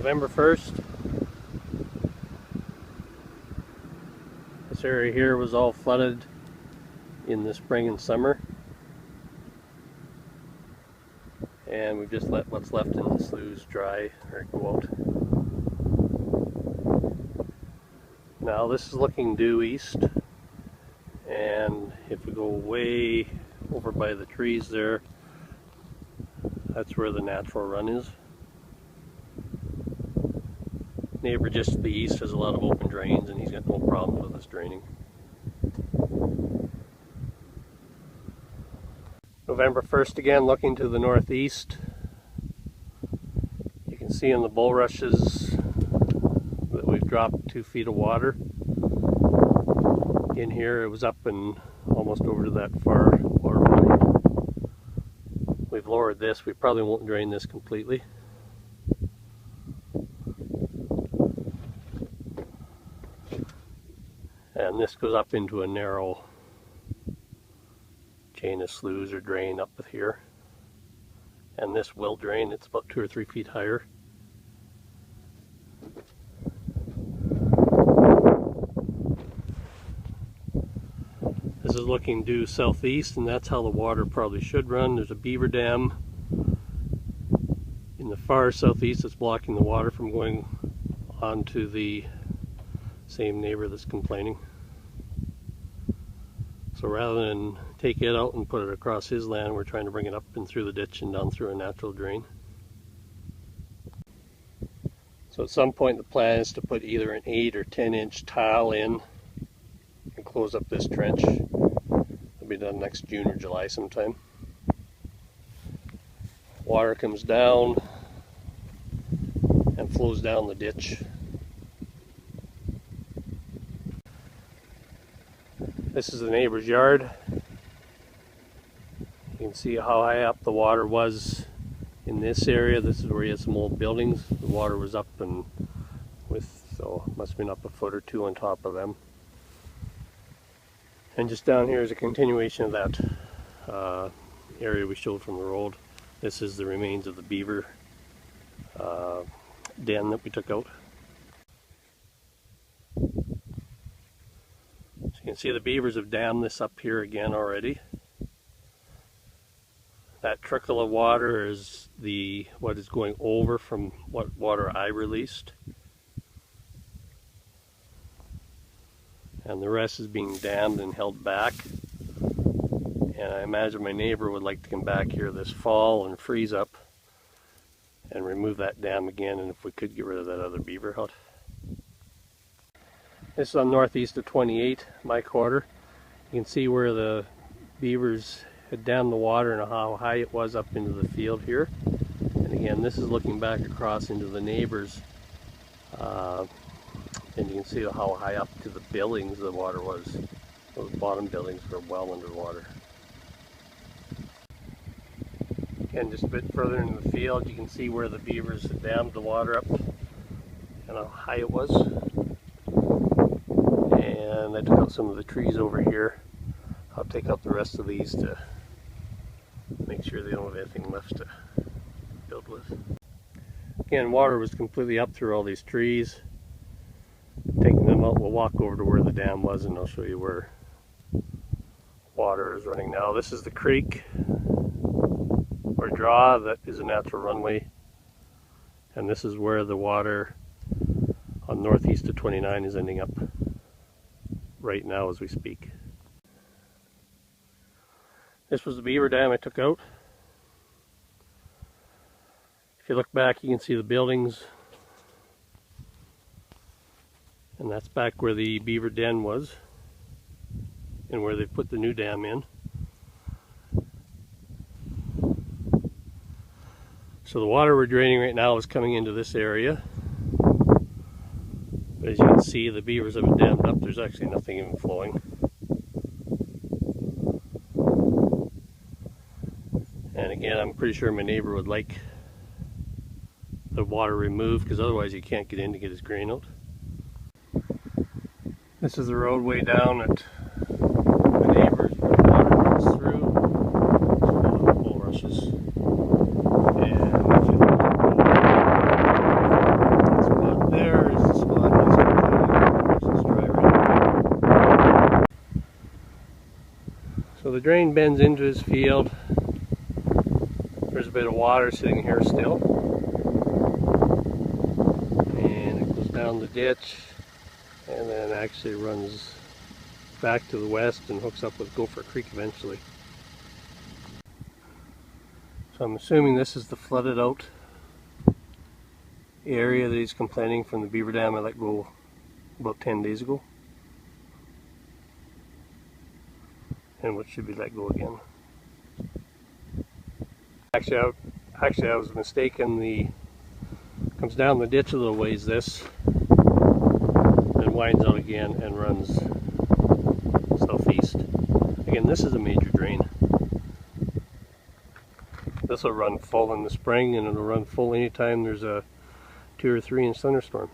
November 1st. This area here was all flooded in the spring and summer, and we've just let what's left in the sloughs dry or go out. Now this is looking due east, and if we go way over by the trees there, that's where the natural run is. Neighbor just to the east has a lot of open drains, and he's got no problems with this draining. November 1st again, looking to the northeast. You can see in the bulrushes that we've dropped 2 feet of water. In here it was up and almost over to that far water body. We've lowered this. We probably won't drain this completely. And this goes up into a narrow chain of sloughs or drain up with here. And this will drain. It's about 2 or 3 feet higher. This is looking due southeast, and that's how the water probably should run. There's a beaver dam in the far southeast that's blocking the water from going onto the same neighbor that's complaining. So rather than take it out and put it across his land, we're trying to bring it up and through the ditch and down through a natural drain. So at some point the plan is to put either an 8 or 10-inch tile in and close up this trench. It'll be done next June or July sometime. Water comes down and flows down the ditch. This is the neighbor's yard. You can see how high up the water was in this area. This is where he had some old buildings. The water was up and so must have been up a foot or 2 on top of them. And just down here is a continuation of that area we showed from the road. This is the remains of the beaver den that we took out. You can see the beavers have dammed this up here again already. That trickle of water is what is going over from what water I released. And the rest is being dammed and held back. And I imagine my neighbor would like to come back here this fall and freeze up and remove that dam again, and if we could get rid of that other beaver hut. This is on northeast of 28, my quarter. You can see where the beavers had dammed the water and how high it was up into the field here. And again, this is looking back across into the neighbors. And you can see how high up to the buildings the water was. Those bottom buildings were well underwater. Again, just a bit further into the field, you can see where the beavers had dammed the water up and how high it was. And I took out some of the trees over here. I'll take out the rest of these to make sure they don't have anything left to build with. Again, water was completely up through all these trees. Taking them out, we'll walk over to where the dam was and I'll show you where water is running now. This is the creek or draw that is a natural runway. And this is where the water on northeast of 29 is ending up right now as we speak. This was the beaver dam I took out. If you look back, you can see the buildings, and that's back where the beaver den was and where they put the new dam in. So the water we're draining right now is coming into this area. But as you can see, the beavers have it dammed up. There's actually nothing even flowing. And again, I'm pretty sure my neighbor would like the water removed because otherwise he can't get in to get his grain out. This is the roadway down at the neighbor's where the water comes through. It's full of bulrushes. And if you look the drain bends into his field. There's a bit of water sitting here still. And it goes down the ditch and then actually runs back to the west and hooks up with Gopher Creek eventually. So I'm assuming this is the flooded out area that he's complaining from the beaver dam I let go about 10 days ago. And what should be let go again. Actually I was mistaken. The comes down the ditch a little ways, this, and winds out again and runs southeast. Again, this is a major drain. This will run full in the spring, and it'll run full anytime there's a 2 or 3 inch thunderstorm.